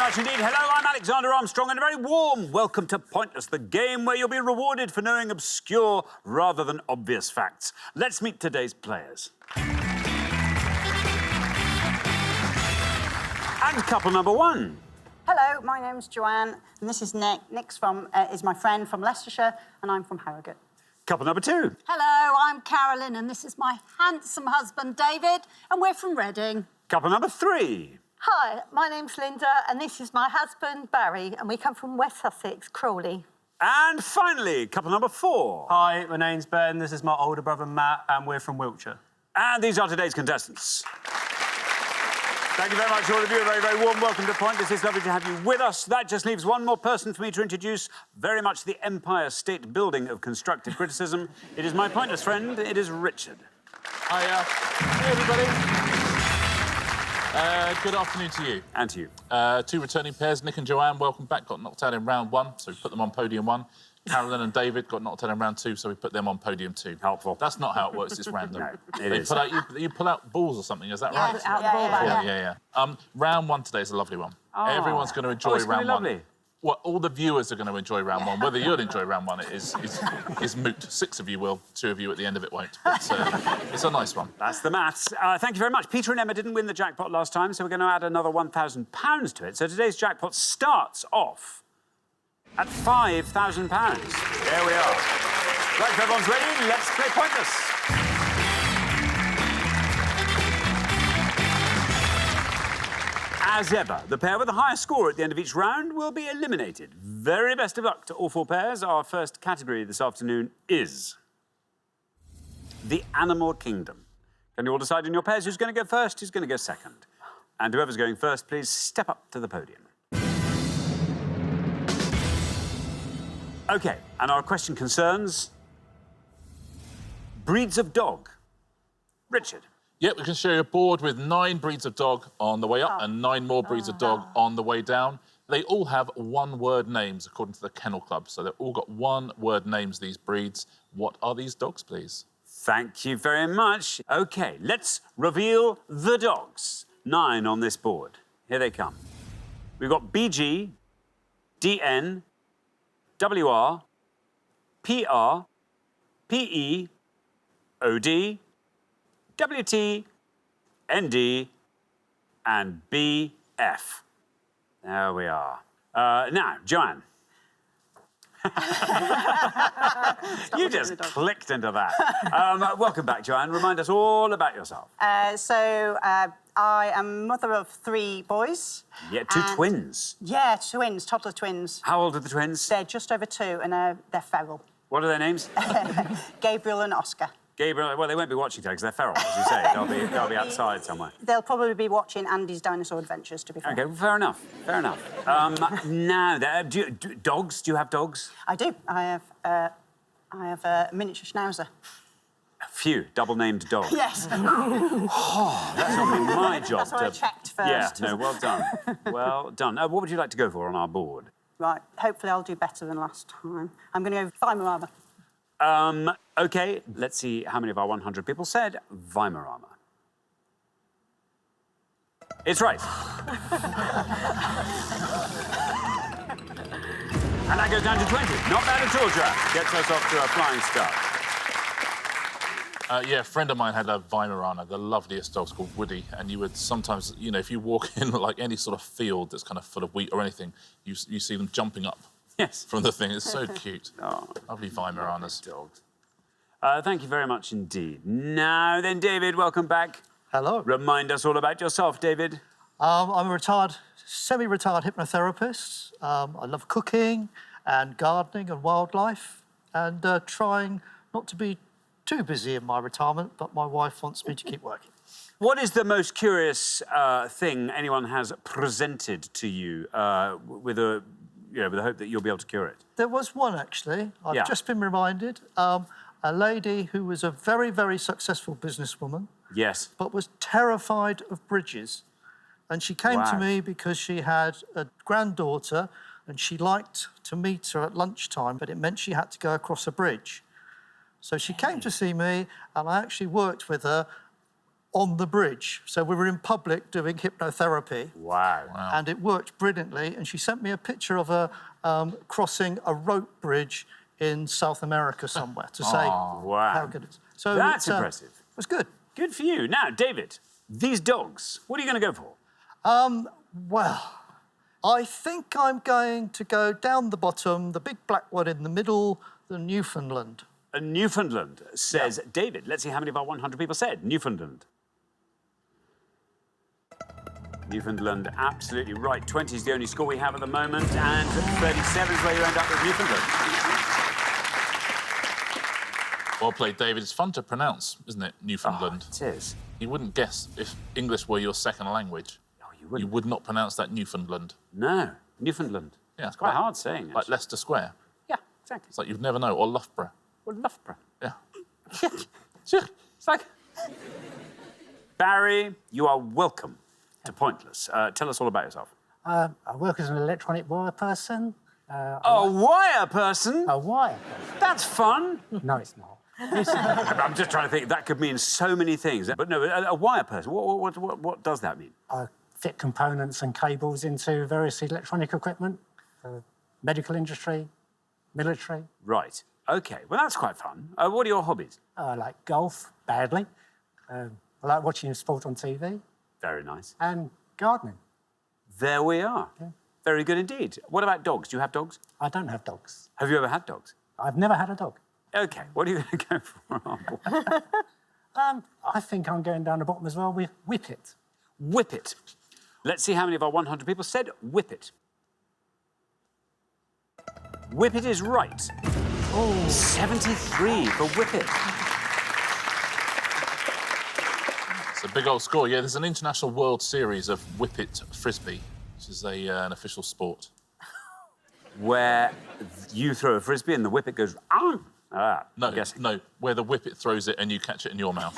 much indeed. Hello, I'm Alexander Armstrong, and a very warm welcome to Pointless, the game where you'll be rewarded for knowing obscure rather than obvious facts. Let's meet today's players. And couple number one. Hello, my name's Joanne, and this is Nick. Nick's is my friend from Leicestershire, and I'm from Harrogate. Couple number two. Hello, I'm Carolyn, and this is my handsome husband, David, and we're from Reading. Couple number three. Hi, my name's Linda, and this is my husband, Barry, and we come from West Sussex, Crawley. And finally, couple number four. Hi, my name's Ben, this is my older brother, Matt, and we're from Wiltshire. And these are today's contestants. Thank you very much, all of you. A very, very warm welcome to Pointless. It's lovely to have you with us. That just leaves one more person for me to introduce. Very much the Empire State Building of constructive criticism. It is my Pointless friend. It is Richard. Hiya. Hey, everybody. Good afternoon to you. And to you. Two returning pairs, Nick and Joanne, welcome back. Got knocked out in round one, so we put them on podium one. Carolyn and David got knocked out in round two, so we put them on podium two. Helpful. That's not how it works, it's random. No, it is. You pull out balls or something, is that right? Out the ball bag. Yeah. Round one today is a lovely one. Oh. Everyone's going to enjoy it's round lovely. one. Well, all the viewers are going to enjoy round one. Whether you'll enjoy round one is moot. 6 of you will, 2 of you at the end of it won't. But it's a nice one. That's the maths. Thank you very much. Peter and Emma didn't win the jackpot last time, so we're going to add another £1,000 to it. So today's jackpot starts off at £5,000. There we are. Right, if everyone's ready, let's play Pointless. As ever, the pair with the highest score at the end of each round will be eliminated. Very best of luck to all 4 pairs. Our first category this afternoon is the animal kingdom. Can you all decide in your pairs who's going to go first, who's going to go second? And whoever's going first, please step up to the podium. OK, and our question concerns breeds of dog. Richard. Yep, we can show you a board with 9 breeds of dog on the way up and 9 more breeds of dog on the way down. They all have one-word names, according to the Kennel Club. So they've all got one-word names, these breeds. What are these dogs, please? Thank you very much. OK, let's reveal the dogs. 9 on this board. Here they come. We've got BG, DN, WR, PR, PE, OD, WT, ND, and BF. There we are. Now, Joanne. You just clicked into that. Welcome back, Joanne. Remind us all about yourself. I am mother of 3 boys. Yeah, 2 twins. Yeah, twins, toddler twins. How old are the twins? They're just over 2, and they're feral. What are their names? Gabriel and Oscar. Gabriel, well, they won't be watching today because they're feral, as you say. They'll be outside somewhere. They'll probably be watching Andy's Dinosaur Adventures, to be fair. OK, well, fair enough, fair enough. Now, dogs? Do you have dogs? I do. I have a miniature schnauzer. A few double-named dogs. Yes. Oh, that's not been my job. That's what I checked first. Yeah, no, well done. Well done. What would you like to go for on our board? Right, hopefully I'll do better than last time. I'm going to go Weimaraner. OK, let's see how many of our 100 people said Weimaraner. It's right. And that goes down to 20. Not bad at all, Jack. Gets us off to a flying start. Yeah, a friend of mine had a Weimaraner, the loveliest dog's called Woody, and you would sometimes, you know, if you walk in like any sort of field that's kind of full of wheat or anything, you see them jumping up. Yes. From the thing. It's so cute. Oh, lovely Weimaraners. Dogs. Thank you very much indeed. Now then, David, welcome back. Hello. Remind us all about yourself, David. I'm a semi-retired hypnotherapist. I love cooking and gardening and wildlife and trying not to be too busy in my retirement, but my wife wants me to keep working. What is the most curious thing anyone has presented to you with the hope that you'll be able to cure it? There was one, actually. I've just been reminded. A lady who was a very, very successful businesswoman. Yes. But was terrified of bridges. And she came to me because she had a granddaughter and she liked to meet her at lunchtime, but it meant she had to go across a bridge. So she came to see me and I actually worked with her on the bridge. So we were in public doing hypnotherapy. Wow. And it worked brilliantly. And she sent me a picture of her crossing a rope bridge in South America somewhere to say Wow. how good it is. So That's impressive. It was good. Good for you. Now, David, these dogs, what are you going to go for? Well, I think I'm going to go down the bottom, the big black one in the middle, the Newfoundland. Newfoundland, says David. Let's see how many of our 100 people said Newfoundland. Newfoundland, absolutely right. 20 is the only score we have at the moment, and 37 is where you end up with Newfoundland. Well played, David. It's fun to pronounce, isn't it, Newfoundland? It is. You wouldn't guess if English were your second language. Oh, you wouldn't. You would not pronounce that Newfoundland. No, Newfoundland. Yeah, It's quite hard saying. Like Leicester Square. Yeah, exactly. It's like you'd never know. Or Loughborough. Well, Loughborough. Yeah. It's like... Barry, you are welcome to Pointless. Tell us all about yourself. I work as an electronic wire person. A wire person? A wire person? That's fun. No, it's not. I'm just trying to think. That could mean so many things. But no, a wire person. What does that mean? I fit components and cables into various electronic equipment, medical industry, military. Right. Okay. Well, that's quite fun. What are your hobbies? I like golf badly. I like watching sport on TV Very nice. and gardening. There we are. Yeah. Very good indeed. What about dogs? Do you have dogs? I don't have dogs. Have you ever had dogs? I've never had a dog. Okay. What are you going to go for? Oh, boy. I think I'm going down the bottom as well with Whippet. Whip it. Let's see how many of our 100 people said whip it. Whip it is right. Oh, 73 for whip it. It's a big old score. Yeah, there's an International World Series of Whippet Frisbee, which is an official sport. Where you throw a frisbee and the whippet goes, ah. No, I'm guessing. no, where the whippet throws it and you catch it in your mouth.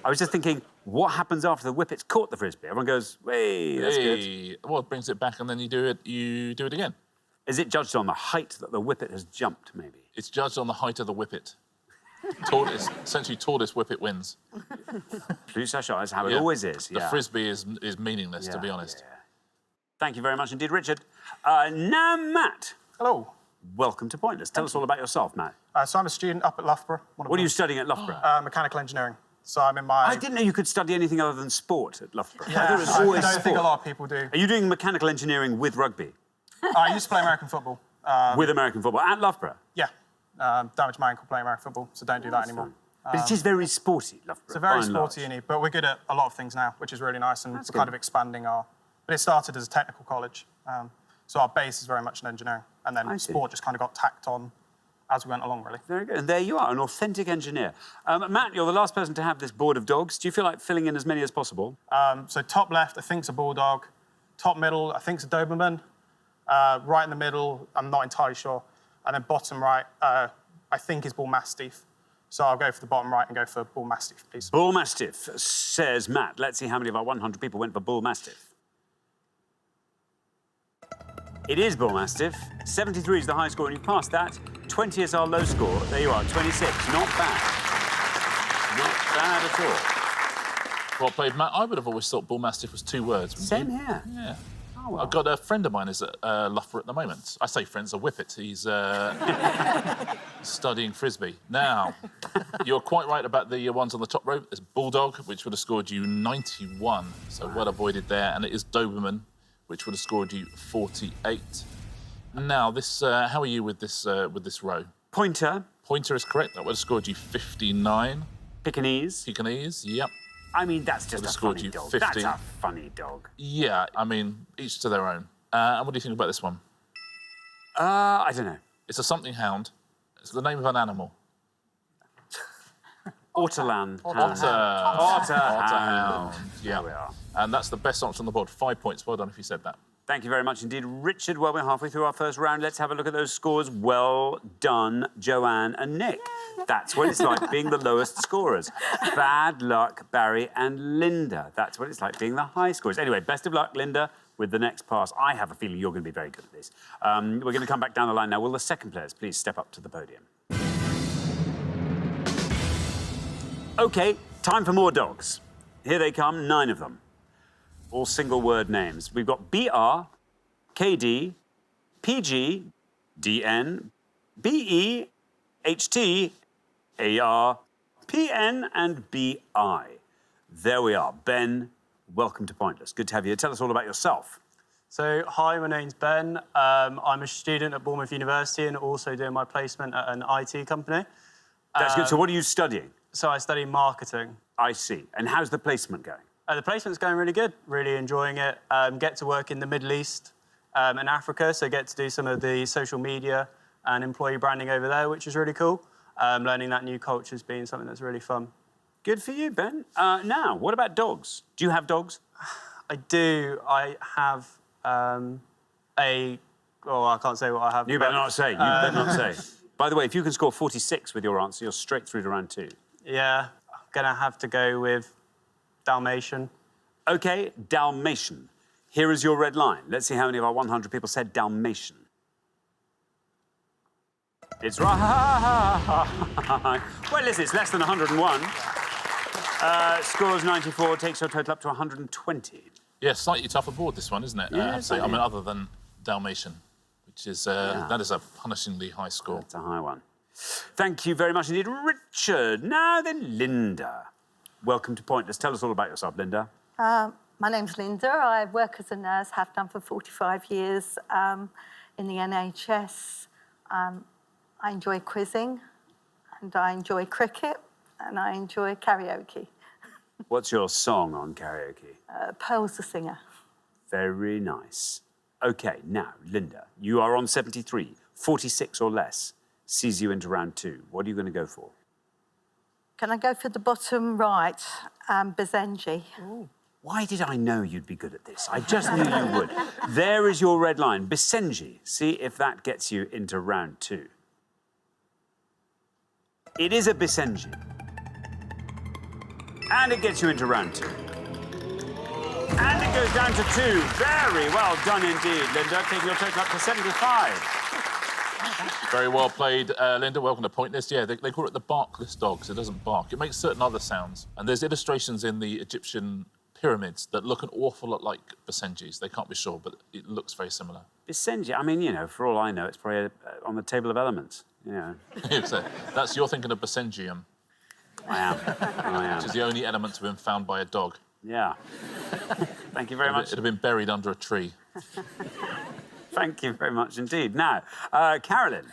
I was just thinking, what happens after the whippet's caught the frisbee? Everyone goes, hey, that's good. Hey. Well, it brings it back and then you do it again. Is it judged on the height that the whippet has jumped, maybe? It's judged on the height of the whippet. Essentially, tallest whippet wins. Plus ça change, how it Yeah. always is. The yeah. frisbee is meaningless, to be Yeah, honest. yeah. Thank you very much indeed, Richard. Now, Matt, Hello. welcome to Pointless. Tell us all about yourself, Matt. So I'm a student up at Loughborough. What are you studying at Loughborough? Mechanical engineering. So I'm in my... I didn't know you could study anything other than sport at Loughborough. Yeah, I thought it was I always don't sport. think a lot of people do. Are you doing mechanical engineering with rugby? I used to play American football. With American football at Loughborough? Yeah. Damaged my ankle playing American football, so don't do that anymore. But it is very sporty, Loughborough. It's a very by and large. sporty uni, but we're good at a lot of things now, which is really nice, and That's we're kind good. of expanding our... But it started as a technical college, so our base is very much in engineering, and I then see. sport just kind of got tacked on as we went along, really. Very good. And there you are, an authentic engineer. Matt, you're the last person to have this board of dogs. Do you feel like filling in as many as possible? So top left, I think's a bulldog. Top middle, I think's a Doberman. Right in the middle, I'm not entirely sure. And then bottom right, I think is Bull Mastiff. So I'll go for the bottom right and go for Bull Mastiff, please. Bull Mastiff, says Matt. Let's see how many of our 100 people went for Bull Mastiff. It is Bull Mastiff. 73 is the high score, and you passed that. 20 is our low score. There you are, 26. Not bad. Not bad at all. Well played, Matt. I would have always thought Bull Mastiff was 2 words. wouldn't Same you? here. Yeah. Oh, well. I've got a friend of mine is at Loughborough at the moment. I say friend's a whippet. He's studying frisbee. Now, you're quite right about the ones on the top row. There's Bulldog, which would have scored you 91, so well avoided there. And it is Doberman, which would have scored you 48. Now, this how are you with this row? Pointer, Pointer is correct. That would have scored you 59. Pekingese. Pekingese, yep. I mean, that's just Would have a scored funny you dog. 50. That's a funny dog. Yeah, I mean, each to their own. And what do you think about this one? I don't know. It's a something hound. It's the name of an animal. Ortolan. Otter. Otterhound. Yeah. There we are. And that's the best answer on the board. 5 points. Well done if you said that. Thank you very much indeed, Richard. Well, we're halfway through our first round. Let's have a look at those scores. Well done, Joanne and Nick. That's what it's like being the lowest scorers. Bad luck, Barry and Linda. That's what it's like being the high scorers. Anyway, best of luck, Linda, with the next pass. I have a feeling you're going to be very good at this. We're going to come back down the line now. Will the second players please step up to the podium? OK, Time for more dogs. Here they come, 9 of them. All single word names. We've got BR, KD, PG, DN, BE, HT, AR, PN, and BI. There we are. Ben, welcome to Pointless. Good to have you. Tell us all about yourself. So, hi, my name's Ben. I'm a student at Bournemouth University and also doing my placement at an IT company. That's good. So what are you studying? So I study marketing. I see. And how's the placement going? The placement's going really good, really enjoying it. Get to work in the Middle East and Africa, so get to do some of the social media and employee branding over there, which is really cool. Learning that new culture has been something that's really fun. Good for you, Ben. Now, what about dogs? Do you have dogs? I do. I have oh, I can't say what I have. You better not say. You better not say. By the way, if you can score 46 with your answer, you're straight through to round 2. Yeah, I'm gonna have to go with Dalmatian. OK, Dalmatian. Here is your red line. Let's see how many of our 100 people said Dalmatian. It's right. Well, listen, it's less than 101. Scores 94, takes your total up to 120. Yeah, slightly tougher board, this one, isn't it? Yeah, I have to say, I mean, other than Dalmatian, which is, that is a punishingly high score. That's a high one. Thank you very much indeed, Richard. Now then, Linda. Welcome to Pointless. Tell us all about yourself, Linda. My name's Linda. I work as a nurse, have done for 45 years in the NHS. I enjoy quizzing, and I enjoy cricket, and I enjoy karaoke. What's your song on karaoke? Pearl's the singer. Very nice. OK, now, Linda, you are on 73. 46 or less sees you into round 2. What are you going to go for? Can I go for the bottom right, Basenji? Why did I know you'd be good at this? I just knew you would. There is your red line, Basenji. See if that gets you into round 2. It is a Basenji. And it gets you into round 2. And it goes down to 2. Very well done indeed, Linda, taking your total up to 75. Very well played, Linda. Welcome to Pointless. Yeah, they call it the barkless dog, 'cause it doesn't bark. It makes certain other sounds. And there's illustrations in the Egyptian pyramids that look an awful lot like Basenjis. They can't be sure, but it looks very similar. Basenji, I mean, you know, for all I know, it's probably on the table of elements. You know. So that's, you're thinking of Basenjium, I am. which is the only element to have been found by a dog. Yeah. Thank you very much. It'd have been buried under a tree. Thank you very much indeed. Now, Carolyn.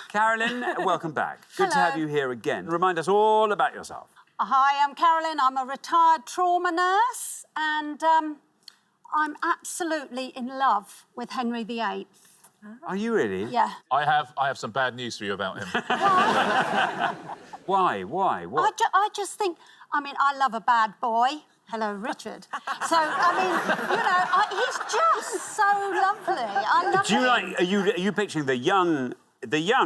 Carolyn, welcome back. Good to have you here again. Remind us all about yourself. Hi, I'm Carolyn. I'm a retired trauma nurse, and I'm absolutely in love with Henry VIII. Are you really? Yeah. I have some bad news for you about him. Why? What? I just think, I mean, I love a bad boy. Hello, Richard. So, I mean, you know, he's just so lovely. I love Do you him. like? Are you picturing the young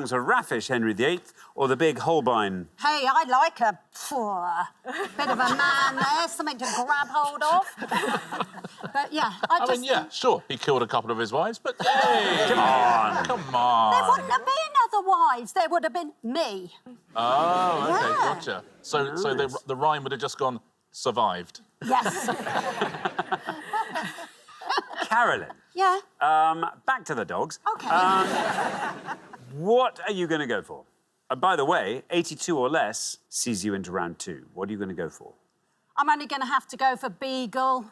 sort of raffish Henry VIII, or the big Holbein? Hey, I like a bit of a man there, something to grab hold of. But yeah, I mean, yeah, sure, he killed a couple of his wives, but hey, Come on. come on. There wouldn't have been other wives. There would have been me. Oh, okay, Yeah. gotcha. So the rhyme would have just gone survived. Yes. Carolyn. Yeah. Back to the dogs. Okay. What are you going to go for? By the way, 82 or less sees you into round 2. What are you going to go for? I'm only going to have to go for Beagle.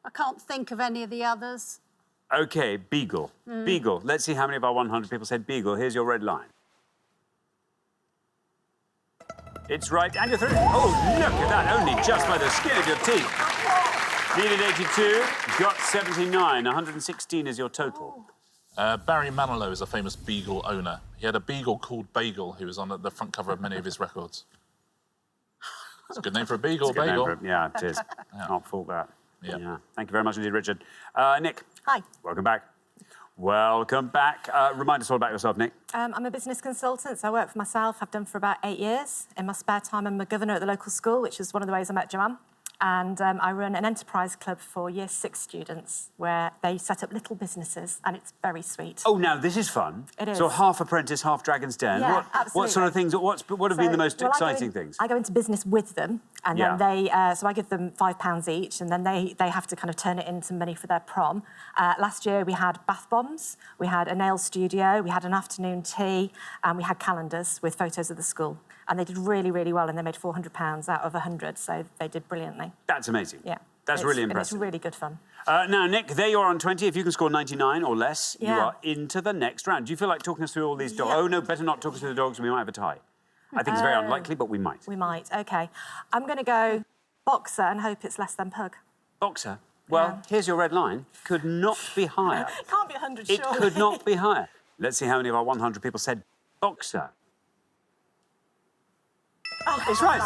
I can't think of any of the others. OK, Beagle. Beagle. Let's see how many of our 100 people said Beagle. Here's your red line. It's right, and you're through. Oh, look at that, only just by the skin of your teeth. Needed 82, got 79. 116 is your total. Barry Manilow is a famous beagle owner. He had a beagle called Bagel, who was on the front cover of many of his records. It's a good name for a beagle, It's a good name Bagel. for it. Yeah, it is. Can't fault that. Yeah. Thank you very much indeed, Richard. Nick. Hi. Welcome back. Welcome back. Remind us all about yourself, Nick. I'm a business consultant, so I work for myself. I've done for about 8 years. In my spare time, I'm a governor at the local school, which is one of the ways I met Joanne. And I run an enterprise club for Year 6 students where they set up little businesses, and it's very sweet. Oh, now this is fun. It is. So half apprentice, half Dragon's Den. Yeah, what sort of things? What have been the most exciting things? I go into business with them, and then they. So I give them £5 each, and then they have to kind of turn it into money for their prom. Last year we had bath bombs, we had a nail studio, we had an afternoon tea, and we had calendars with photos of the school. And they did really, really well, and they made £400 out of 100, so they did brilliantly. That's amazing. Yeah. That's really impressive. It's really good fun. Now, Nick, there you are on 20. If you can score 99 or less, you Yeah. are into the next round. Do you feel like talking us through all these dogs? Yeah. Oh, no, better not talk us through the dogs. We might have a tie. I think it's very unlikely, but we might. We might, OK. I'm going to go boxer and hope it's less than pug. Boxer? Well, here's your red line. Could not be higher. It can't be 100, It surely. could not be higher. Let's see how many of our 100 people said boxer. Oh, it's right.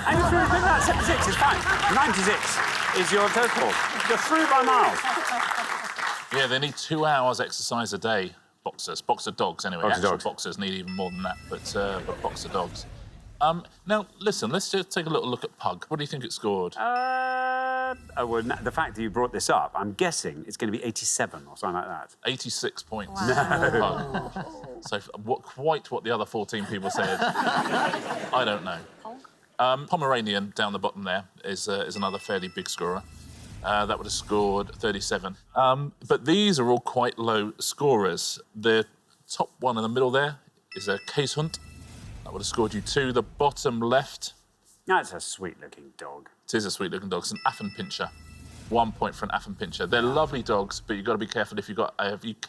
And you're through with that. 76 is fine. 96 is your total. You're through by miles. Yeah, they need 2 hours exercise a day, boxers. Boxer dogs, anyway. Boxer Actual dogs. boxers need even more than that, but boxer dogs. Now, listen, let's just take a little look at pug. What do you think it scored? Well, the fact that you brought this up, I'm guessing it's going to be 87 or something like that. 86 points. Wow. Pug. So quite what the other 14 people said. I don't know. Pomeranian down the bottom there is another fairly big scorer. That would have scored 37. But these are all quite low scorers. The top one in the middle there is a case hunt. That would have scored you 2. The bottom left, That's a sweet-looking dog. it is a sweet-looking dog. It's an Affenpinscher. 1 point for an Affenpinscher. They're lovely dogs, but you've got to be careful if you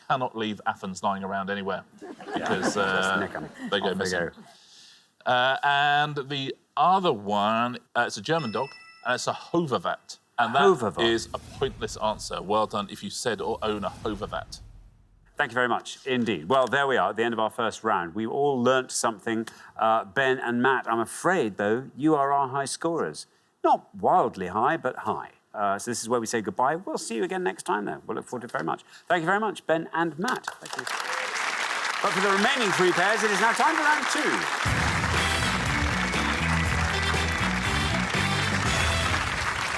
cannot leave Affens lying around anywhere because nick 'em. they go Off they missing. go. And the other one, it's a German dog, and it's a Hovervat. And that Hovervat. is a pointless answer. Well done if you said or own a Hovervat. Thank you very much indeed. Well, there we are at the end of our first round. We all learnt something. Ben and Matt, I'm afraid, though, you are our high scorers. Not wildly high, but high. So this is where we say goodbye. We'll see you again next time, though. We'll look forward to it very much. Thank you very much, Ben and Matt. Thank you. But for the remaining 3 pairs, it is now time for round 2.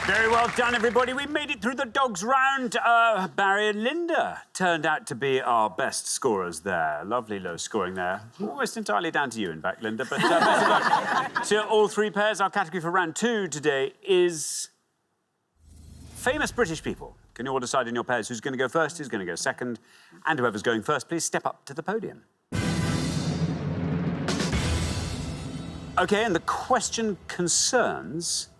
Very well done, everybody. We made it through the dogs round. Barry and Linda turned out to be our best scorers there. Lovely low scoring there. Almost entirely down to you, in fact, Linda. But best of luck to all 3 pairs. Our category for round 2 today is famous British people. Can you all decide in your pairs who's going to go first, who's going to go second? And whoever's going first, please step up to the podium. OK, and the question concerns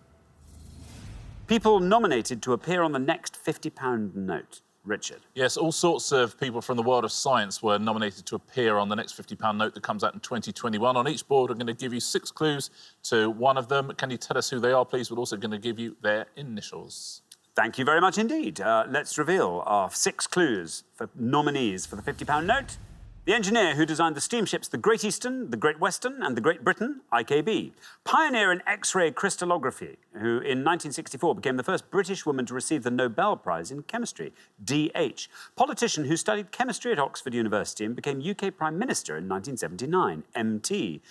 people nominated to appear on the next £50 note. Richard. Yes, all sorts of people from the world of science were nominated to appear on the next £50 note that comes out in 2021. On each board, I'm going to give you 6 clues to one of them. Can you tell us who they are, please? We're also going to give you their initials. Thank you very much indeed. Let's reveal our 6 clues for nominees for the £50 note. The engineer who designed the steamships the Great Eastern, the Great Western and the Great Britain, IKB. Pioneer in X-ray crystallography, who in 1964 became the first British woman to receive the Nobel Prize in Chemistry, DH. Politician who studied chemistry at Oxford University and became UK Prime Minister in 1979, MT.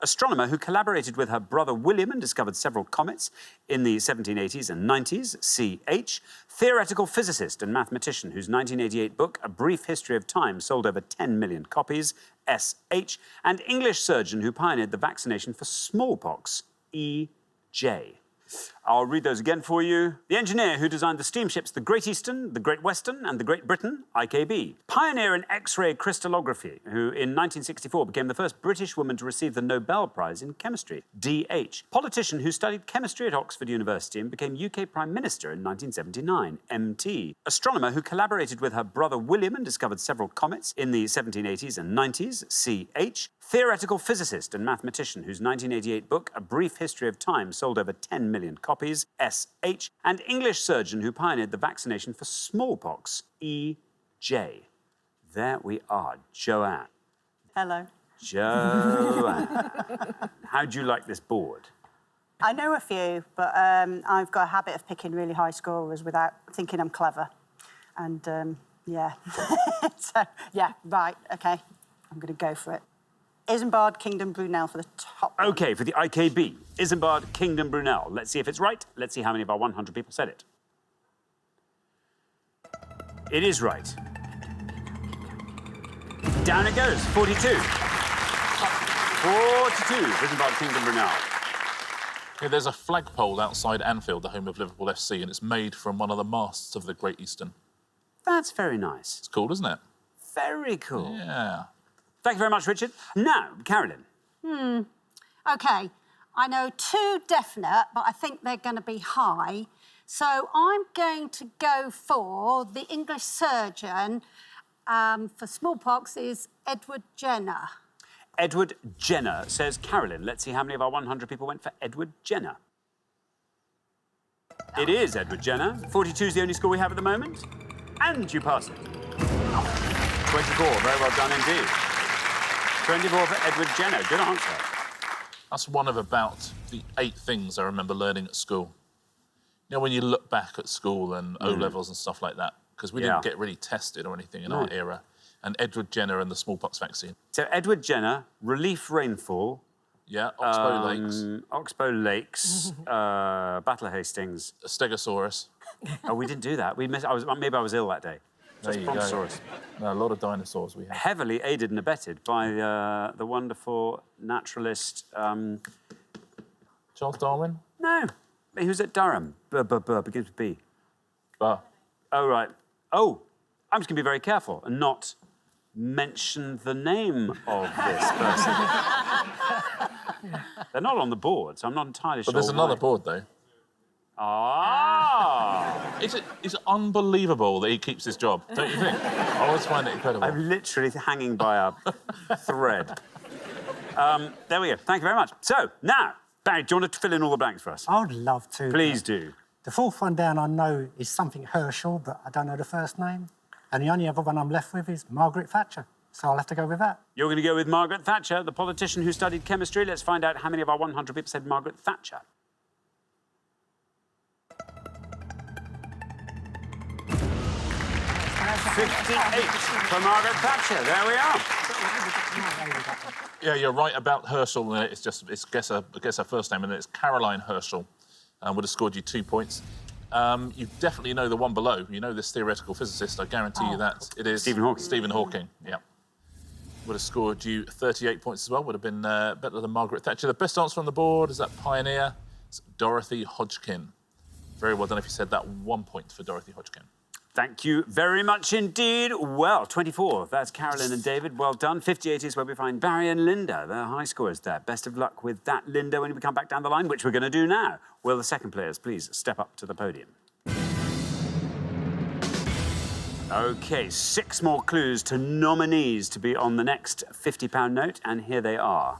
Astronomer who collaborated with her brother William and discovered several comets in the 1780s and 90s, CH. Theoretical physicist and mathematician whose 1988 book, A Brief History of Time, sold over 10 million copies, SH. And English surgeon who pioneered the vaccination for smallpox, EJ. I'll read those again for you. The engineer who designed the steamships the Great Eastern, the Great Western and the Great Britain, IKB. Pioneer in X-ray crystallography, who in 1964 became the first British woman to receive the Nobel Prize in Chemistry, DH. Politician who studied chemistry at Oxford University and became UK Prime Minister in 1979, MT. Astronomer who collaborated with her brother William and discovered several comets in the 1780s and 90s, CH. Theoretical physicist and mathematician whose 1988 book, A Brief History of Time, sold over 10 million copies, SH. And English surgeon who pioneered the vaccination for smallpox, EJ. There we are, Joanne. Hello. Joanne. How'd you like this board? I know a few, but I've got a habit of picking really high scorers without thinking I'm clever. And, yeah. So, yeah, right, OK. I'm going to go for it. Isambard, Kingdom, Brunel for the top one. OK, for the IKB, Isambard, Kingdom, Brunel. Let's see if it's right. Let's see how many of our 100 people said it. It is right. Down it goes, 42. 42, Isambard, Kingdom, Brunel. Yeah, there's a flagpole outside Anfield, the home of Liverpool FC, and it's made from one of the masts of the Great Eastern. That's very nice. It's cool, isn't it? Very cool. Yeah. Thank you very much, Richard. Now, Carolyn. OK, I know 2 definite, but I think they're going to be high. So I'm going to go for the English surgeon for smallpox is Edward Jenner. Edward Jenner, says Carolyn. Let's see how many of our 100 people went for Edward Jenner. It is Edward Jenner. 42 is the only score we have at the moment. And you pass it. 24, very well done indeed. 24 for Edward Jenner, good answer. That's one of about the 8 things I remember learning at school. You know, when you look back at school and O-levels and stuff like that, because we didn't get really tested or anything in our era, and Edward Jenner and the smallpox vaccine. So Edward Jenner, relief rainfall. Yeah, Oxbow Lakes. Oxbow Lakes, Battle of Hastings. A Stegosaurus. Oh, we didn't do that. We missed, maybe I was ill that day. There you Brontosaurus. go. No, a lot of dinosaurs we have. Heavily aided and abetted by the wonderful naturalist... Charles Darwin? No, he was at Durham. Begins with B. Bah. Oh, right. Oh, I'm just going to be very careful and not mention the name of this person. They're not on the board, so I'm not entirely sure. But there's another why. board, though. Ah! It's unbelievable that he keeps his job, don't you think? I always find it incredible. I'm literally hanging by a thread. There we go. Thank you very much. So, now, Barry, do you want to fill in all the blanks for us? I would love to. Please do. The 4th one down I know is something Herschel, but I don't know the first name. And the only other one I'm left with is Margaret Thatcher. So I'll have to go with that. You're going to go with Margaret Thatcher, the politician who studied chemistry. Let's find out how many of our 100 people said Margaret Thatcher. 58 for Margaret Thatcher. There we are. Yeah, you're right about Herschel. It's guess her first name, and it's Caroline Herschel. Would have scored you 2 points. You definitely know the one below. You know this theoretical physicist. I guarantee you that. It is Stephen Hawking. Stephen Hawking, yeah. Would have scored you 38 points as well. Would have been better than Margaret Thatcher. The best answer on the board is that pioneer. It's Dorothy Hodgkin. Very well done if you said that. 1 point for Dorothy Hodgkin. Thank you very much indeed. Well, 24, that's Carolyn and David. Well done. 58 is where we find Barry and Linda. They're high scorers there. Best of luck with that, Linda, when we come back down the line, which we're going to do now. Will the second players please step up to the podium? OK, 6 more clues to nominees to be on the next £50 note, and here they are.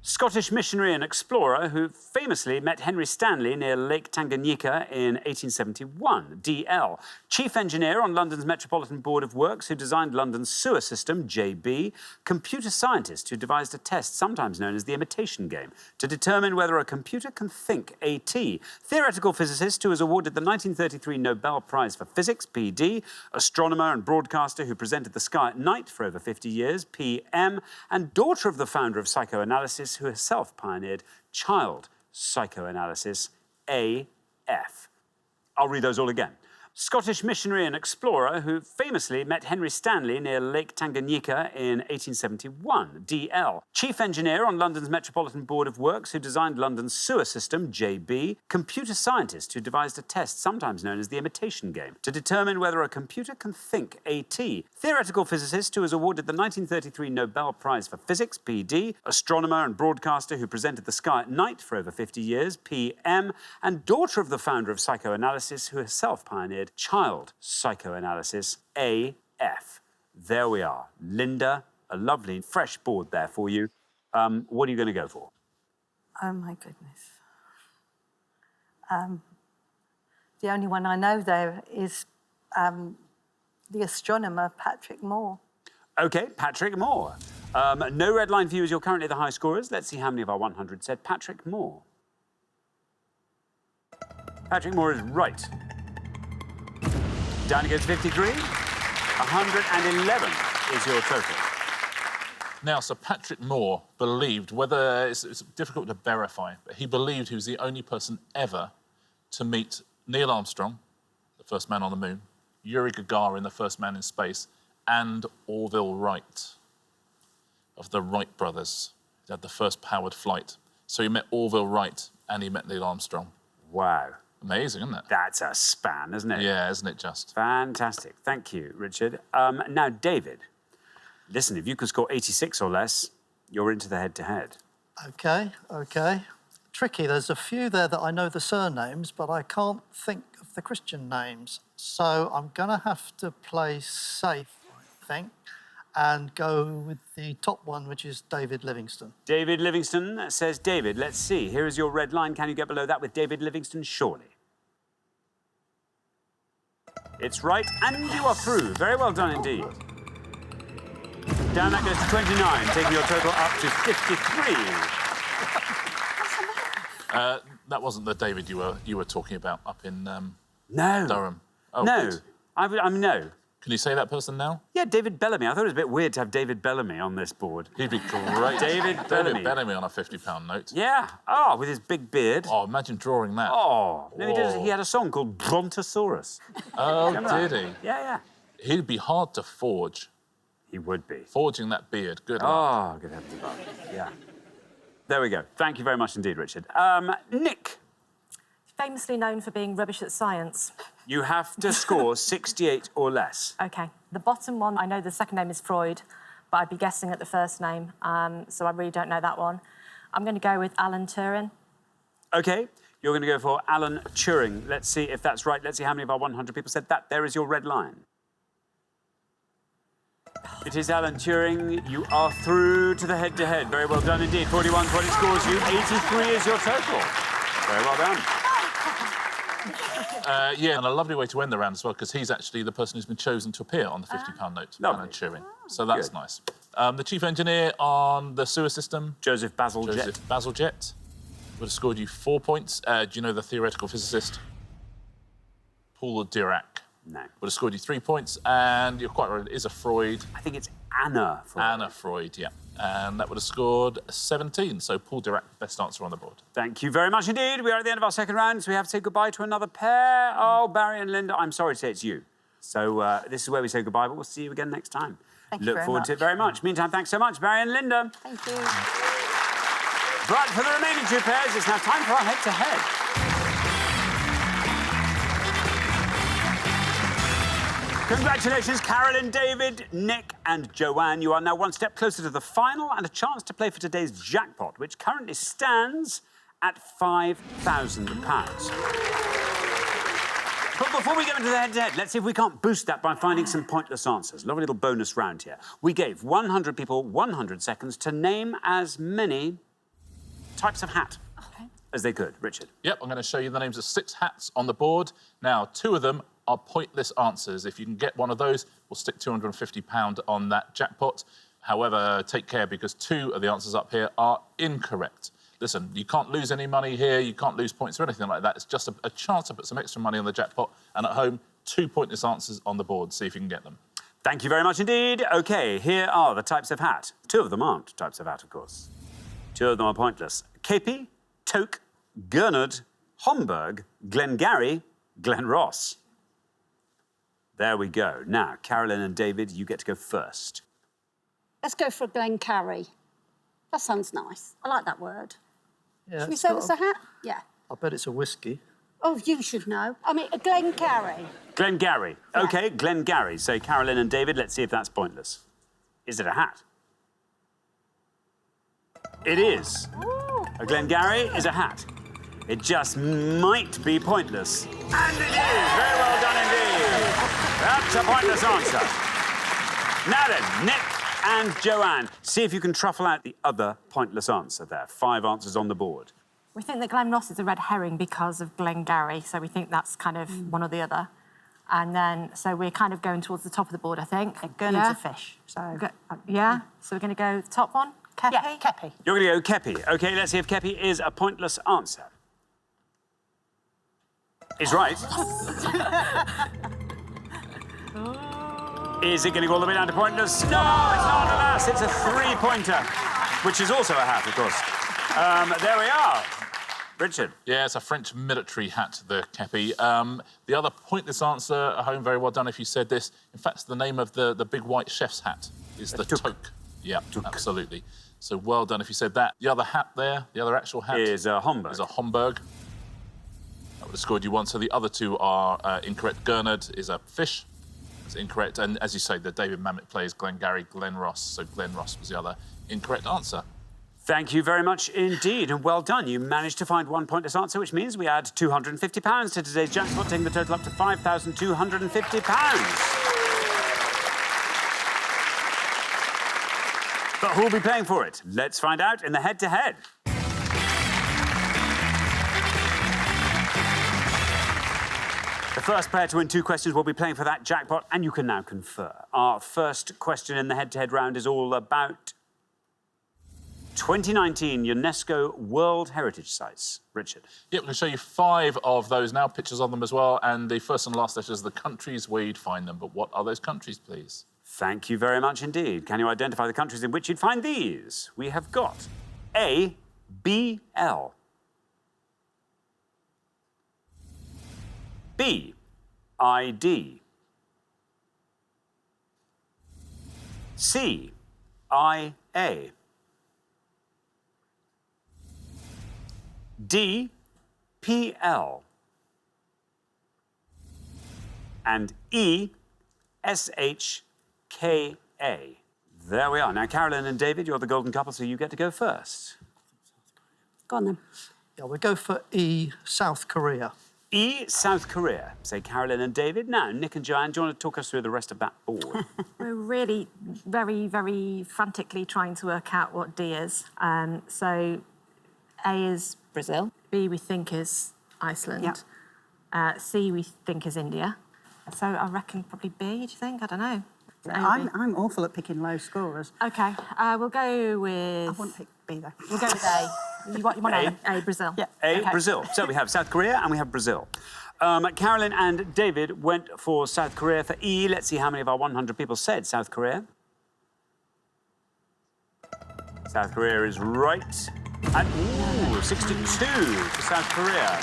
Scottish missionary and explorer who famously met Henry Stanley near Lake Tanganyika in 1871, DL. Chief engineer on London's Metropolitan Board of Works who designed London's sewer system, JB. Computer scientist who devised a test sometimes known as the imitation game to determine whether a computer can think, AT. Theoretical physicist who was awarded the 1933 Nobel Prize for Physics, PD. Astronomer and broadcaster who presented the sky at night for over 50 years, PM. And daughter of the founder of psychoanalysis who herself pioneered child psychoanalysis, AF. I'll read those all again. Scottish missionary and explorer who famously met Henry Stanley near Lake Tanganyika in 1871, DL. Chief engineer on London's Metropolitan Board of Works who designed London's sewer system, JB. Computer scientist who devised a test sometimes known as the imitation game to determine whether a computer can think, AT. Theoretical physicist who was awarded the 1933 Nobel Prize for Physics, PD. Astronomer and broadcaster who presented the sky at night for over 50 years, PM. And daughter of the founder of psychoanalysis who herself pioneered child psychoanalysis, AF. There we are. Linda, a lovely, fresh board there for you. What are you going to go for? Oh, my goodness. The only one I know there is the astronomer, Patrick Moore. OK, Patrick Moore. No red line for you as you're currently the high scorers. Let's see how many of our 100 said Patrick Moore. Patrick Moore is right. Down against 53. 111 is your total. Now, Sir Patrick Moore believed, whether it's difficult to verify, but he believed he was the only person ever to meet Neil Armstrong, the first man on the moon, Yuri Gagarin, the first man in space, and Orville Wright of the Wright brothers. He had the first powered flight. So he met Orville Wright and he met Neil Armstrong. Wow. Amazing, isn't it? That's a span, isn't it? Yeah, isn't it just? Fantastic. Thank you, Richard. Now, David, listen, if you can score 86 or less, you're into the head-to-head. OK. Tricky. There's a few there that I know the surnames, but I can't think of the Christian names. So I'm going to have to play safe, I think, and go with the top one, which is David Livingstone. David Livingstone says David. Let's see. Here is your red line. Can you get below that with David Livingstone? Surely. It's right, and you are through. Very well done indeed. Down that goes to 29, taking your total up to 53. That wasn't the David you were talking about up in No. Durham. Oh, No. good. I'm no. Can you say that person now? Yeah, David Bellamy. I thought it was a bit weird to have David Bellamy on this board. He'd be great. David Bellamy. David Bellamy on a £50 note. Yeah. Oh, with his big beard. Oh, imagine drawing that. Oh. No, he had a song called Brontosaurus. Oh, Remember did that? he? Yeah. He'd be hard to forge. He would be. Forging that beard. Good luck. Oh, good heavens above. Yeah. There we go. Thank you very much indeed, Richard. Nick, Famously known for being rubbish at science. you have to score 68 or less. OK. The bottom one, I know the second name is Freud, but I'd be guessing at the first name, so I really don't know that one. I'm going to go with Alan Turing. OK, you're going to go for Alan Turing. Let's see if that's right. Let's see how many of our 100 people said that. There is your red line. It is Alan Turing. You are through to the head-to-head. Very well done indeed. 41 what it scores you. 83 is your total. Very well done. Yeah, and a lovely way to end the round as well, because he's actually the person who's been chosen to appear on the £50 note, Alan Turing. So that's Good. nice. The chief engineer on the sewer system, Joseph Bazalgette. Joseph Bazalgette, would have scored you 4 points. Do you know the theoretical physicist? Paul Dirac. No. Would have scored you 3 points, and you're quite right, it is a Freud. I think it's Anna Freud. Anna Freud, yeah. And that would have scored 17, so Paul Dirac, best answer on the board. Thank you very much indeed. We are at the end of our second round, so we have to say goodbye to another pair. Oh, Barry and Linda, I'm sorry to say it's you. So this is where we say goodbye, but we'll see you again next time. Thank you Look very forward to it much. very much. Meantime, thanks so much, Barry and Linda. Thank you. Right, for the remaining two pairs, it's now time for our head-to-head. Congratulations, Carolyn, David, Nick and Joanne. You are now one step closer to the final and a chance to play for today's jackpot, which currently stands at £5,000. But before we get into the head-to-head, let's see if we can't boost that by finding some pointless answers. Lovely little bonus round here. We gave 100 people 100 seconds to name as many types of hat as they could. Richard. Yep, I'm going to show you the names of 6 hats on the board. Now, 2 of them are pointless answers. If you can get one of those, we'll stick £250 on that jackpot. However, take care, because 2 of the answers up here are incorrect. Listen, you can't lose any money here, you can't lose points or anything like that. It's just a chance to put some extra money on the jackpot. And at home, 2 pointless answers on the board. See if you can get them. Thank you very much indeed. OK, here are the types of hat. 2 of them aren't types of hat, of course. 2 of them are pointless. Capey, Toque, Gernard, Homburg, Glengarry, Glenross. There we go. Now, Carolyn and David, you get to go first. Let's go for a Glencarry. That sounds nice. I like that word. Yeah, Should we it's say got it's a hat? Yeah. I bet it's a whiskey. Oh, you should know. I mean, a Glencarry. Glengarry. Yeah. OK, Glengarry. Say Carolyn and David, let's see if that's pointless. Is it a hat? It is. Ooh. A Glengarry is a hat. It just might be pointless. And it is! Very well done indeed. That's a pointless answer. Now then, Nick and Joanne, see if you can truffle out the other pointless answer there. 5 answers on the board. We think that Glenross is a red herring because of Glengarry, so we think that's kind of one or the other. And then, so we're kind of going towards the top of the board, I think. Gurnard's a fish, so... Yeah? So we're going to go the top one? Kepi? Yeah, Kepi. You're going to go Kepi. OK, let's see if Kepi is a pointless answer. Is right. Is it going to go all the way down to pointless? No, it's not, alas. It's a three-pointer, which is also a hat, of course. There we are. Richard. Yeah, it's a French military hat, the kepi. The other pointless answer at home, very well done if you said this. In fact, it's the name of the big white chef's hat is the toque. Yeah, absolutely. So well done if you said that. The other hat there, the other actual hat... Is a Homburg. Is a Homburg. That would have scored you one. So the other two are incorrect. Gurnard is a fish. That's incorrect. And as you say, the David Mamet plays Glengarry Glen Ross. So Glen Ross was the other incorrect answer. Thank you very much indeed, and well done. You managed to find one pointless answer, which means we add £250 to today's jackpot, taking the total up to £5,250. But who'll be paying for it? Let's find out in the head-to-head. The first player to win 2 questions will be playing for that jackpot, and you can now confer. Our first question in the head-to-head round is all about 2019 UNESCO World Heritage Sites. Richard. Yep, we're going to show you 5 of those now, pictures of them as well, and the first and last letters are the countries where you'd find them. But what are those countries, please? Thank you very much indeed. Can you identify the countries in which you'd find these? We have got A, B, L. B, I, D. C, I, A. D, P, L. And E, S, H, K, A. There we are. Now, Carolyn and David, you're the golden couple, so you get to go first. Go on then. Yeah, we'll go for E, South Korea. E, South Korea. Say Carolyn and David. Now, Nick and Joanne, do you want to talk us through the rest of that board? We're really very, very frantically trying to work out what D is. So A is Brazil. B, we think, is Iceland. Yep. C, we think, is India. So I reckon probably B, do you think? I don't know. I'm awful at picking low scorers. OK, we'll go with... I wouldn't pick B, though. We'll go with A. You want A, Brazil? Yeah. A, Okay. Brazil. So we have South Korea and we have Brazil. Carolyn and David went for South Korea. For E, let's see how many of our 100 people said South Korea. South Korea is right. And, ooh, 62 for South Korea.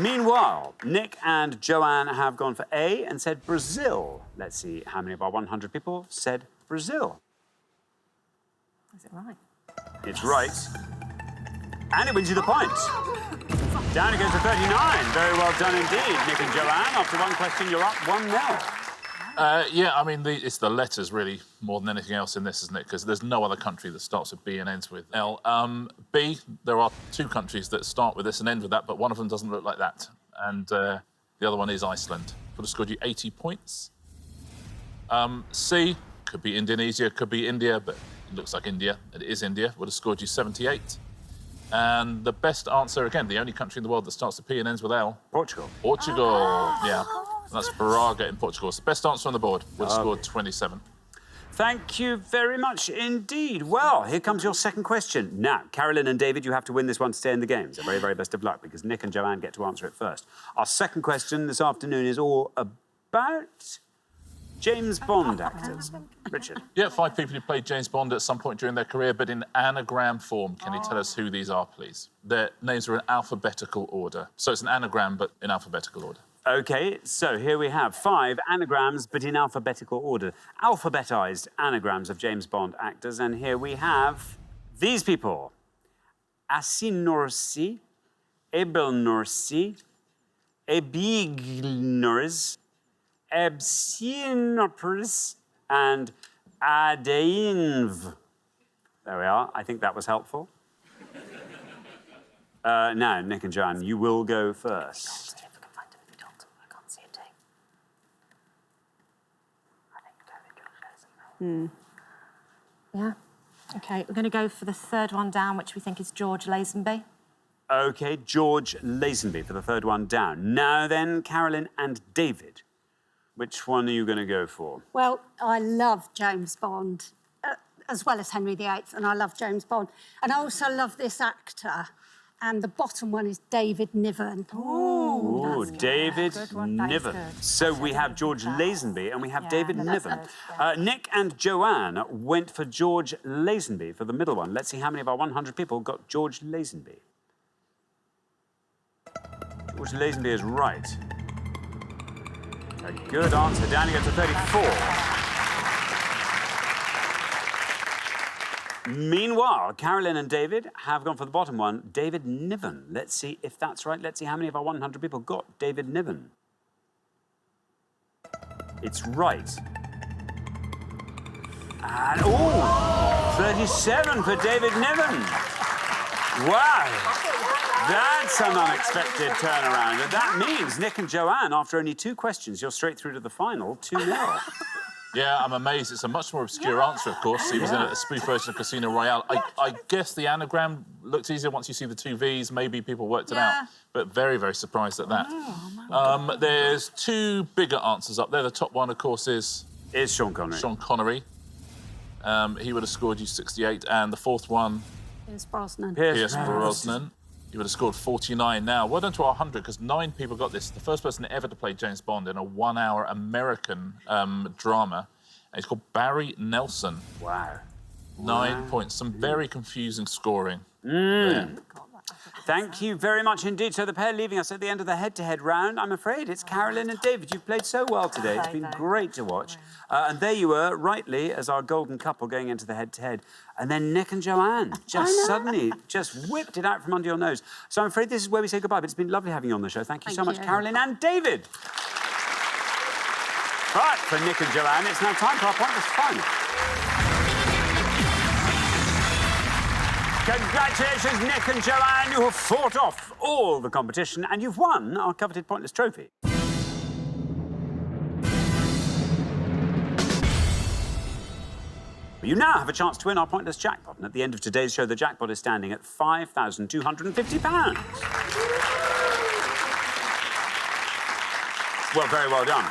Meanwhile, Nick and Joanne have gone for A and said Brazil. Let's see how many of our 100 people said Brazil. Is it right? It's right. And it wins you the point. Down it goes to 39. Very well done indeed, Nick and Joanne. After one question, you're up 1-0. Yeah, I mean, it's the letters, really, more than anything else in this, isn't it? Because there's no other country that starts with B and ends with L. B, there are 2 countries that start with this and end with that, but one of them doesn't look like that. And the other one is Iceland. Would have scored you 80 points. C, could be Indonesia, could be India, but it looks like India. It is India. Would have scored you 78. And the best answer, again, the only country in the world that starts with P and ends with L. Portugal. Portugal, yeah. That's Braga in Portugal. It's the best answer on the board. Would have scored 27. Thank you very much indeed. Well, here comes your second question. Now, Carolyn and David, you have to win this one to stay in the game. So very, very best of luck, because Nick and Joanne get to answer it first. Our second question this afternoon is all about James Bond actors. Richard. Yeah, 5 people who played James Bond at some point during their career, but in anagram form. Can you tell us who these are, please? Their names are in alphabetical order. So it's an anagram, but in alphabetical order. OK, so here we have 5 anagrams, but in alphabetical order. Alphabetized anagrams of James Bond actors. And here we have these people. Asinorsi, Ebelnorsi, Ebignors, Ebsinopris, and Adeinv. There we are. I think that was helpful. Now, Nick and Joanne, you will go first. Yeah. OK, we're going to go for the third one down, which we think is George Lazenby. OK, George Lazenby for the third one down. Now then, Carolyn and David, which one are you going to go for? Well, I love James Bond, as well as Henry VIII, and I love James Bond. And I also love this actor. And the bottom one is David Niven. Ooh, David Niven. good. So we have George Lazenby and we have David that's Niven. good, Nick and Joanne went for George Lazenby for the middle one. Let's see how many of our 100 people got George Lazenby. George Lazenby is right. A good answer. Down you go to 34. Meanwhile, Carolyn and David have gone for the bottom one, David Niven. Let's see if that's right. Let's see how many of our 100 people got David Niven. It's right. And, 37 for David Niven. Wow. That's an unexpected turnaround. And that means, Nick and Joanne, after only 2 questions, you're straight through to the final, 2-0. Yeah, I'm amazed. It's a much more obscure answer, of course. He was in a spoof version of Casino Royale. I guess the anagram looked easier once you see the 2 Vs. Maybe people worked it out. But very, very surprised at that. There's 2 bigger answers up there. The top one, of course, is Sean Connery. Sean Connery. He would have scored you 68. And the 4th one... Pierce Brosnan. Pierce Brosnan. He would have scored 49. Now, well done to our 100, because 9 people got this. The first person ever to play James Bond in a 1-hour American drama. And he's called Barry Nelson. Wow. 9 points. Some very confusing scoring. Thank you very much indeed. So the pair leaving us at the end of the head-to-head round, I'm afraid it's Carolyn and David. You've played so well today. It's been great to watch. And there you were, rightly, as our golden couple going into the head-to-head. And then Nick and Joanne just suddenly just whipped it out from under your nose. So I'm afraid this is where we say goodbye, but it's been lovely having you on the show. Thank you so much, Carolyn and David. Right, for Nick and Joanne, it's now time for our pointless final. Congratulations, Nick and Joanne. You have fought off all the competition and you've won our coveted Pointless Trophy. You now have a chance to win our Pointless Jackpot, and at the end of today's show, the jackpot is standing at £5,250. Well, very well done.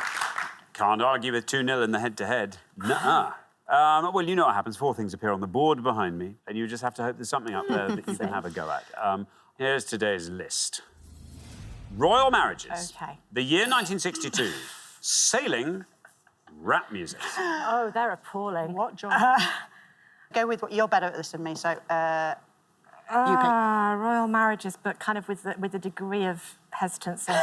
Can't argue with 2-0 in the head-to-head. Nuh-uh. Well, you know what happens. 4 things appear on the board behind me, and you just have to hope there's something up there that you can have a go at. Here's today's list. Royal marriages. OK. The year 1962. Sailing. Rap music. Oh, they're appalling. What, John? Go with what you're better at this than me, so you pick. Royal marriages, but kind of with a degree of hesitancy.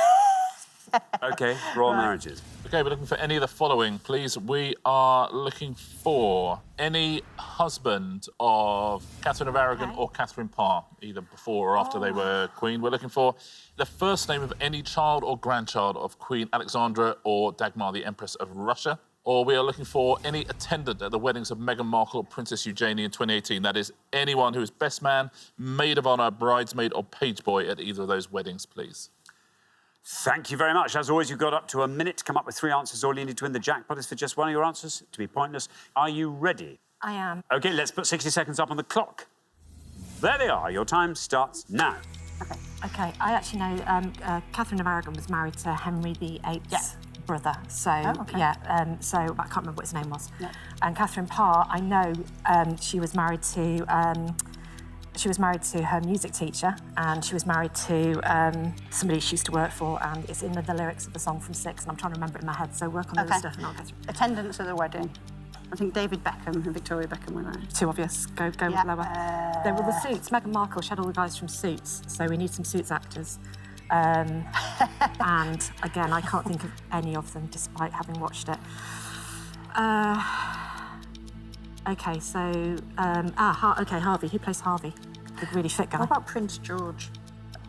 OK, royal marriages. OK, we're looking for any of the following, please. We are looking for any husband of Catherine of Aragon or Catherine Parr, either before or after they were Queen. We're looking for the first name of any child or grandchild of Queen Alexandra or Dagmar, the Empress of Russia. Or we are looking for any attendant at the weddings of Meghan Markle or Princess Eugenie in 2018. That is anyone who is best man, maid of honour, bridesmaid or page boy at either of those weddings, please. Thank you very much. As always, you've got up to a minute to come up with 3 answers. All you need to win the jackpot is for just one of your answers to be pointless. Are you ready? I am. OK, let's put 60 seconds up on the clock. There they are. Your time starts now. OK, I actually know Catherine of Aragon was married to Henry VIII's brother. So, so I can't remember what his name was. And Catherine Parr, I know she was married to her music teacher, and she was married to somebody she used to work for, and it's in the lyrics of the song from Six, and I'm trying to remember it in my head, so work on the other stuff and I'll get through. Attendance at the wedding. I think David Beckham and Victoria Beckham were there. Too obvious. Go lower. There were the Suits. Meghan Markle, she had all the guys from Suits, so we need some Suits actors. And again, I can't think of any of them, despite having watched it. OK, so... Harvey. Who plays Harvey? The really fit guy. What about Prince George?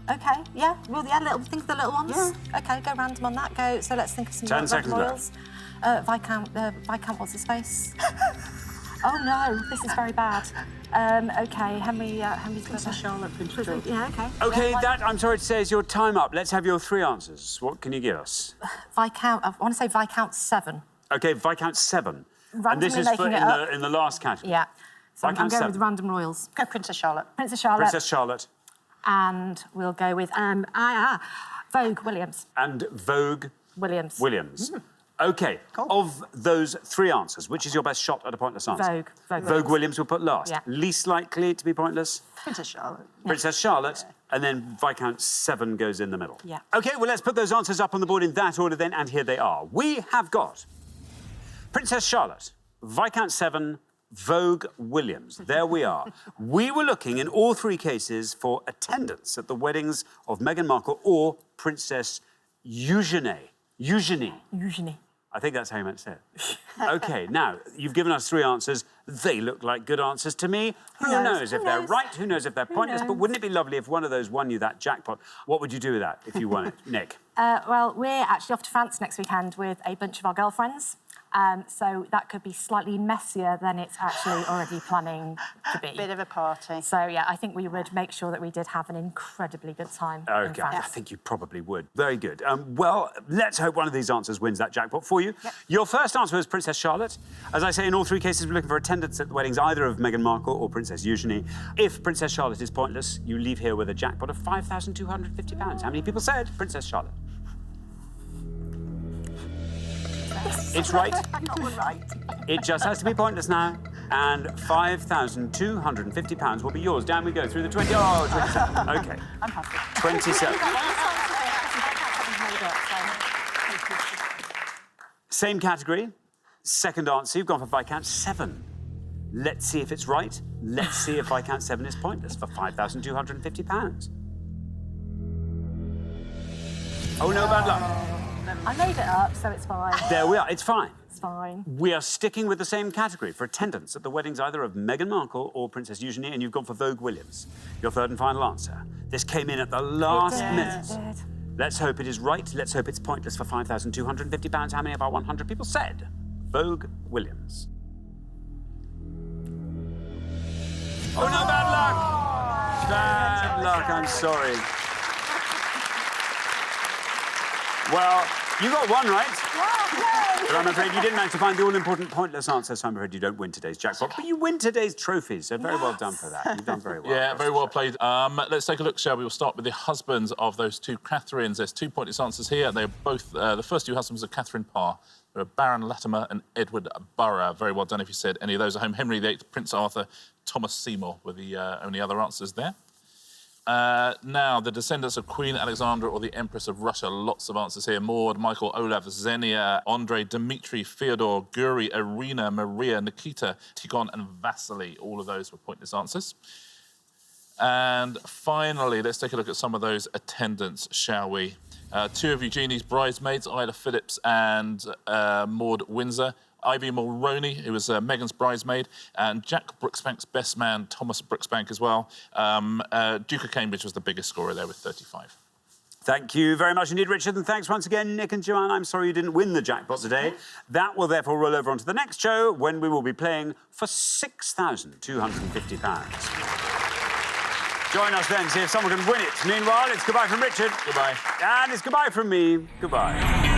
OK, yeah. Well, think of the little ones. Yeah. OK, go random on that. Go. So let's think of some 10 seconds royals. Viscount, what's his face? Oh, no, this is very bad. OK, Henry's Princess Charlotte, Prince George. Yeah, OK. OK, yeah, that, I'm sorry to say, is your time up. Let's have your 3 answers. What can you give us? Viscount, I want to say Viscount 7. OK, Viscount 7. Randomly and this is for in the last category. Yeah. So I'm Viscount going 7. with random royals. Go Princess Charlotte. Princess Charlotte. Princess Charlotte. And we'll go with Vogue Williams. And Vogue Williams. Williams. OK, of those three answers, which is your best shot at a pointless answer? Vogue Williams we'll put last. Yeah. Least likely to be pointless? Princess Charlotte. Princess Charlotte, and then Viscount 7 goes in the middle. Yeah. OK, well, let's put those answers up on the board in that order then, and here they are. We have got Princess Charlotte, Viscount 7, Vogue Williams. There we are. We were looking in all three cases for attendance at the weddings of Meghan Markle or Princess Eugenie. I think that's how you meant to say it. OK, now, you've given us three answers. They look like good answers to me. Who knows if they're right? Who knows if they're pointless? But wouldn't it be lovely if one of those won you that jackpot? What would you do with that if you won it? Nick? Well, we're actually off to France next weekend with a bunch of our girlfriends. So that could be slightly messier than it's actually already planning to be. Bit of a party. So, yeah, I think we would make sure that we did have an incredibly good time in OK, France. I think you probably would. Very good. Well, let's hope one of these answers wins that jackpot for you. Yep. Your first answer was Princess Charlotte. As I say, in all three cases, we're looking for attendance at the weddings either of Meghan Markle or Princess Eugenie. If Princess Charlotte is pointless, you leave here with a jackpot of £5,250. How many people said Princess Charlotte? It's right. Right. It just has to be pointless now. And £5,250 will be yours. Down we go through the 20. Oh, 27. OK. I'm happy. 27. Same category. Second answer, you've gone for Viscount 7. Let's see if it's right. Let's see if Viscount 7 is pointless for £5,250. Oh, no bad luck. I made it up, so it's fine. There we are. It's fine. It's fine. We are sticking with the same category for attendance at the weddings either of Meghan Markle or Princess Eugenie, and you've gone for Vogue Williams. Your third and final answer. This came in at the last minute. It did. Let's hope it is right. Let's hope it's pointless for £5,250. How many of our 100 people said Vogue Williams? Oh, no, bad luck! Bad luck, I'm sorry. Well, you got one right. But I'm afraid you didn't manage to find the all-important pointless answer, so I'm afraid you don't win today's jackpot. But you win today's trophies, so very well done for that. You've done very well. Yeah, very well played. Let's take a look, shall we? We'll start with the husbands of those two Catherines. There's two pointless answers here. They're both, the first two husbands are Catherine Parr. They're Baron Latimer and Edward Burgh. Very well done if you said any of those at home. Henry VIII, Prince Arthur, Thomas Seymour were the only other answers there. Now, the descendants of Queen Alexandra or the Empress of Russia. Lots of answers here. Maud, Michael, Olaf, Xenia, Andrei, Dmitry, Fyodor, Guri, Irina, Maria, Nikita, Tikhon and Vasily. All of those were pointless answers. And finally, let's take a look at some of those attendants, shall we? Two of Eugenie's bridesmaids, Ida Phillips and Maud Windsor. Ivy Mulroney, who was Meghan's bridesmaid, and Jack Brooksbank's best man, Thomas Brooksbank, as well. Duke of Cambridge was the biggest scorer there with 35. Thank you very much indeed, Richard, and thanks once again, Nick and Joanne. I'm sorry you didn't win the jackpot today. That will therefore roll over onto the next show when we will be playing for £6,250. Join us then, see if someone can win it. Meanwhile, it's goodbye from Richard. Goodbye. And it's goodbye from me. Goodbye.